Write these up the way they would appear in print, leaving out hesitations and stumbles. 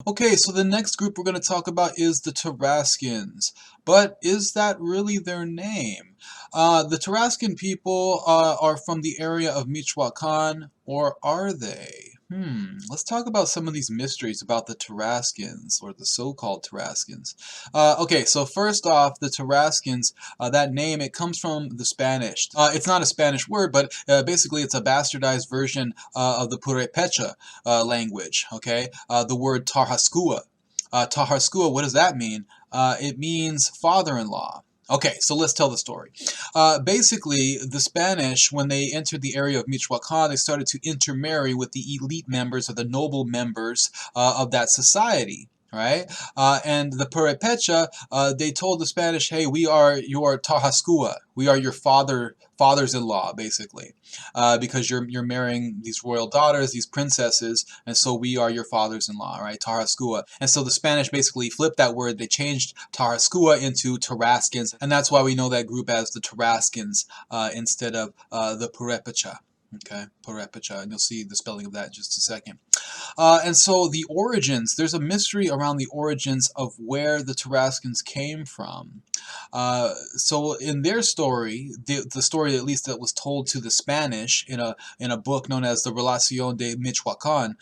Okay, so the next group we're going to talk about is the Tarascans. But is that really their name? The Tarascan people are from the area of Michoacan, or are they? Let's talk about some of these mysteries about the Tarascans, or the so-called Tarascans. Okay, so first off, the Tarascans, that name, it comes from the Spanish. It's not a Spanish word, but basically it's a bastardized version of the Purepecha language, okay? The word Tarhascua. Tarhascua, what does that mean? It means father-in-law. Okay, so let's tell the story. Basically, the Spanish, when they entered the area of Michoacan, they started to intermarry with the elite members or the noble members of that society. Right, and the Purepecha, they told the Spanish, "Hey, we are your Tarhascua. We are your fathers-in-law, basically, because you're marrying these royal daughters, these princesses, and so we are your fathers-in-law, right? Tarhascua." And so the Spanish basically flipped that word. They changed Tarhascua into Tarascans, and that's why we know that group as the Tarascans instead of the Purepecha. Okay, Purepecha, and you'll see the spelling of that in just a second. And so the origins, there's a mystery around the origins of where the Tarascans came from. So in their story, the story at least that was told to the Spanish in a book known as the Relación de Michoacán,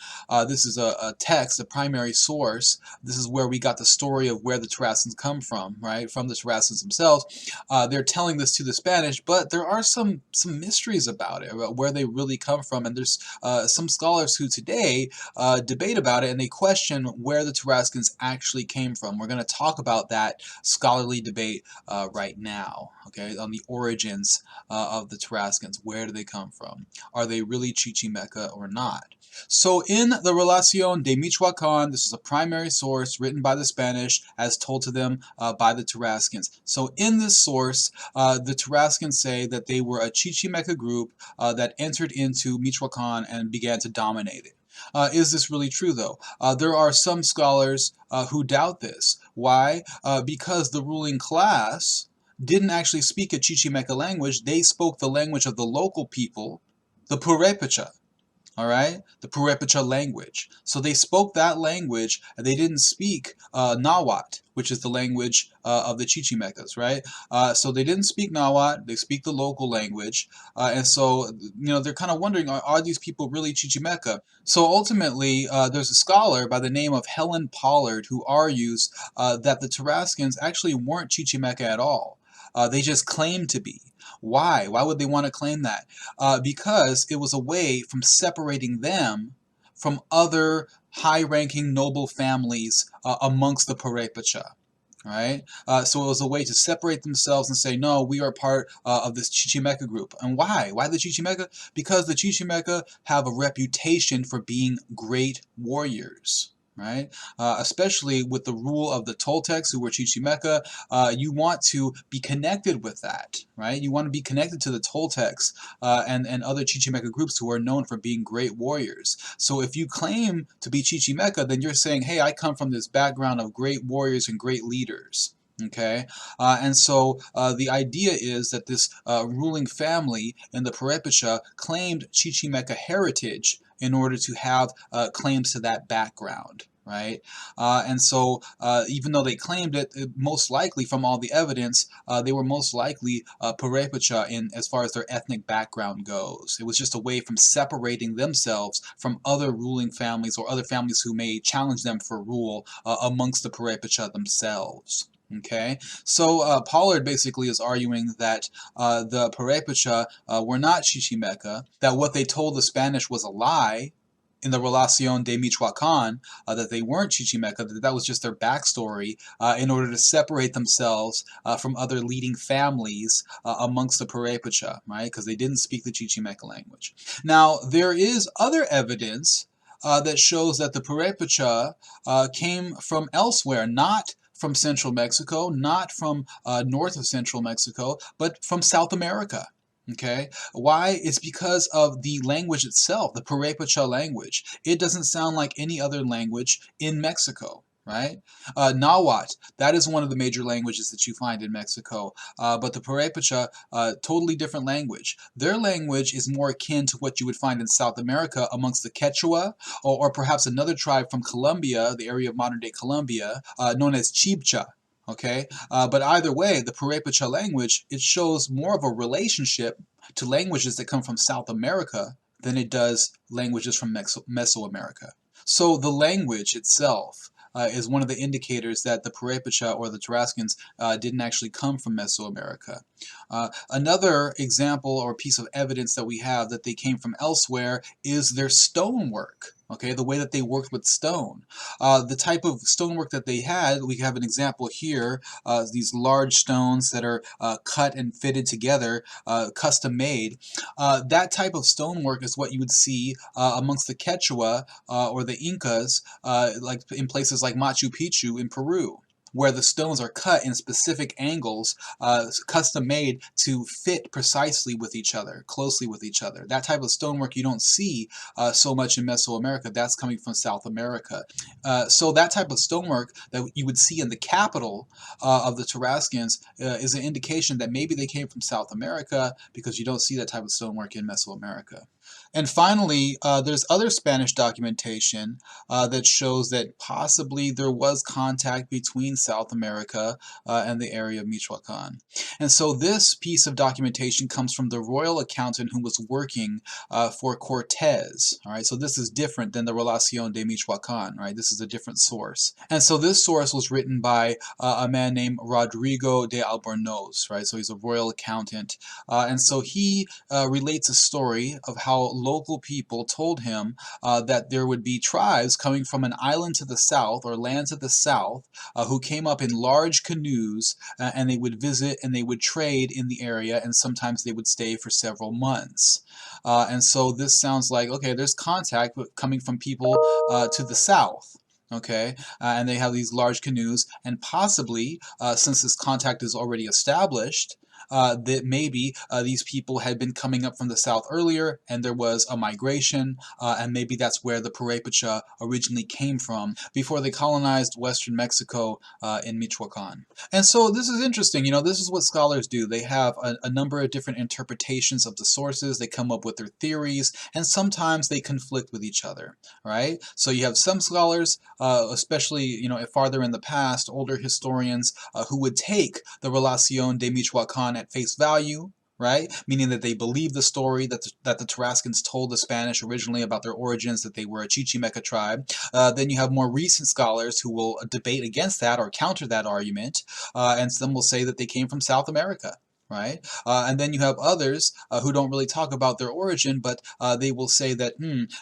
this is a text, a primary source. This is where we got the story of where the Tarascans come from, right? From the Tarascans themselves. They're telling this to the Spanish, but there are some mysteries about it, about where they really come from, and there's some scholars who today debate about it, and they question where the Tarascans actually came from. We're going to talk about that scholarly debate right now, okay, on the origins of the Tarascans. Where do they come from? Are they really Chichimeca or not? So in the Relación de Michoacán, this is a primary source written by the Spanish as told to them by the Tarascans. So in this source, the Tarascans say that they were a Chichimeca group that entered into Michoacán and began to dominate it. Is this really true, though? There are some scholars who doubt this. Why? Because the ruling class didn't actually speak a Chichimeca language. They spoke the language of the local people, the Purepecha. All right, the Purepecha language. So they spoke that language, and they didn't speak Nahuatl, which is the language of the Chichimecas, right? So they didn't speak Nahuatl; they speak the local language, and so they're kind of wondering, are these people really Chichimeca? So ultimately, there's a scholar by the name of Helen Pollard who argues that the Tarascans actually weren't Chichimeca at all. They just claimed to be. Why? Why would they want to claim that? Because it was a way from separating them from other high-ranking noble families amongst the Purepecha. Right? So it was a way to separate themselves and say, no, we are part of this Chichimeca group. And why? Why the Chichimeca? Because the Chichimeca have a reputation for being great warriors. Right? Especially with the rule of the Toltecs, who were Chichimeca, you want to be connected with that, right? You want to be connected to the Toltecs and other Chichimeca groups who are known for being great warriors. So if you claim to be Chichimeca, then you're saying, hey, I come from this background of great warriors and great leaders. Okay, and so the idea is that this ruling family in the Purepecha claimed Chichimeca heritage in order to have claims to that background, right? And so even though they claimed it, most likely from all the evidence, they were most likely Purepecha in as far as their ethnic background goes. It was just a way from separating themselves from other ruling families or other families who may challenge them for rule amongst the Purepecha themselves. Okay, so Pollard basically is arguing that the Purepecha were not Chichimeca, that what they told the Spanish was a lie in the Relación de Michoacán, that they weren't Chichimeca, that was just their backstory in order to separate themselves from other leading families amongst the Purepecha, right? Because they didn't speak the Chichimeca language. Now, there is other evidence that shows that the Purepecha came from elsewhere, not from central Mexico, not from north of central Mexico, but from South America. Okay, why? It's because of the language itself, the Purepecha language. It doesn't sound like any other language in Mexico. right? Nahuatl, that is one of the major languages that you find in Mexico. But the Purepecha, totally different language. Their language is more akin to what you would find in South America amongst the Quechua, or perhaps another tribe from Colombia, the area of modern-day Colombia, known as Chibcha. Okay, but either way, the Purepecha language, it shows more of a relationship to languages that come from South America than it does languages from Mesoamerica. So the language itself is one of the indicators that the Purepecha or the Tarascans didn't actually come from Mesoamerica. Another example or piece of evidence that we have that they came from elsewhere is their stonework. Okay, the way that they worked with stone. The type of stonework that they had, we have an example here, these large stones that are cut and fitted together, custom made. That type of stonework is what you would see amongst the Quechua or the Incas, like in places like Machu Picchu in Peru, where the stones are cut in specific angles, custom made to fit precisely with each other, closely with each other. That type of stonework you don't see so much in Mesoamerica. That's coming from South America. So that type of stonework that you would see in the capital of the Tarascans is an indication that maybe they came from South America, because you don't see that type of stonework in Mesoamerica. And finally, there's other Spanish documentation that shows that possibly there was contact between South America and the area of Michoacan. And so this piece of documentation comes from the royal accountant who was working for Cortez. All right, so this is different than the Relación de Michoacán. Right, this is a different source. And so this source was written by a man named Rodrigo de Albornoz. Right, so he's a royal accountant, and so he relates a story of how local people told him that there would be tribes coming from an island to the south or land to the south who came up in large canoes, and they would visit and they would trade in the area, and sometimes they would stay for several months. And so this sounds like, okay, there's contact coming from people to the south. Okay, and they have these large canoes, and possibly, since this contact is already established, that maybe these people had been coming up from the south earlier, and there was a migration, and maybe that's where the Purepecha originally came from before they colonized western Mexico in Michoacan. And so this is interesting. You know, this is what scholars do. They have a number of different interpretations of the sources. They come up with their theories, and sometimes they conflict with each other, right? So you have some scholars, especially, you know, farther in the past, older historians who would take the Relación de Michoacán at face value, right? Meaning that they believe the story that the Tarascans told the Spanish originally about their origins, that they were a Chichimeca tribe. Then you have more recent scholars who will debate against that or counter that argument, and some will say that they came from South America. Right? And then you have others who don't really talk about their origin, but they will say that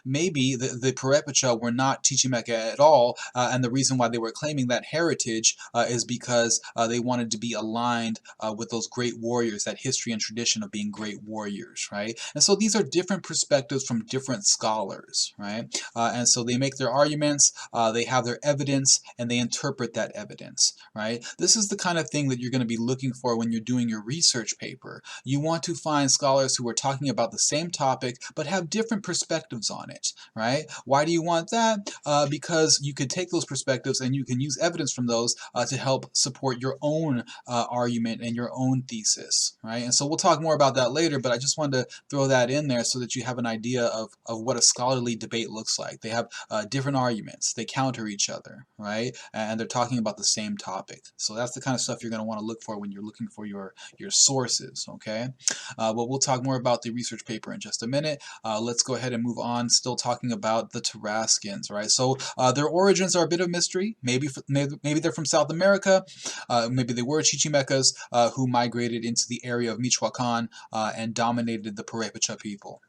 maybe the Purepecha were not Chichimeca at all, and the reason why they were claiming that heritage is because they wanted to be aligned with those great warriors, that history and tradition of being great warriors, right? And so these are different perspectives from different scholars, right? And so they make their arguments, they have their evidence, and they interpret that evidence, right? This is the kind of thing that you're going to be looking for when you're doing your research paper. You want to find scholars who are talking about the same topic but have different perspectives on it, right? Why do you want that? Because you can take those perspectives and you can use evidence from those to help support your own argument and your own thesis, right? And so we'll talk more about that later, but I just wanted to throw that in there so that you have an idea of what a scholarly debate looks like. They have different arguments, they counter each other, right? And they're talking about the same topic. So that's the kind of stuff you're going to want to look for when you're looking for your sources, okay? But we'll talk more about the research paper in just a minute. Let's go ahead and move on, still talking about the Tarascans, right? So their origins are a bit of mystery. Maybe they're from South America. Maybe they were Chichimecas who migrated into the area of Michoacan and dominated the Purepecha people.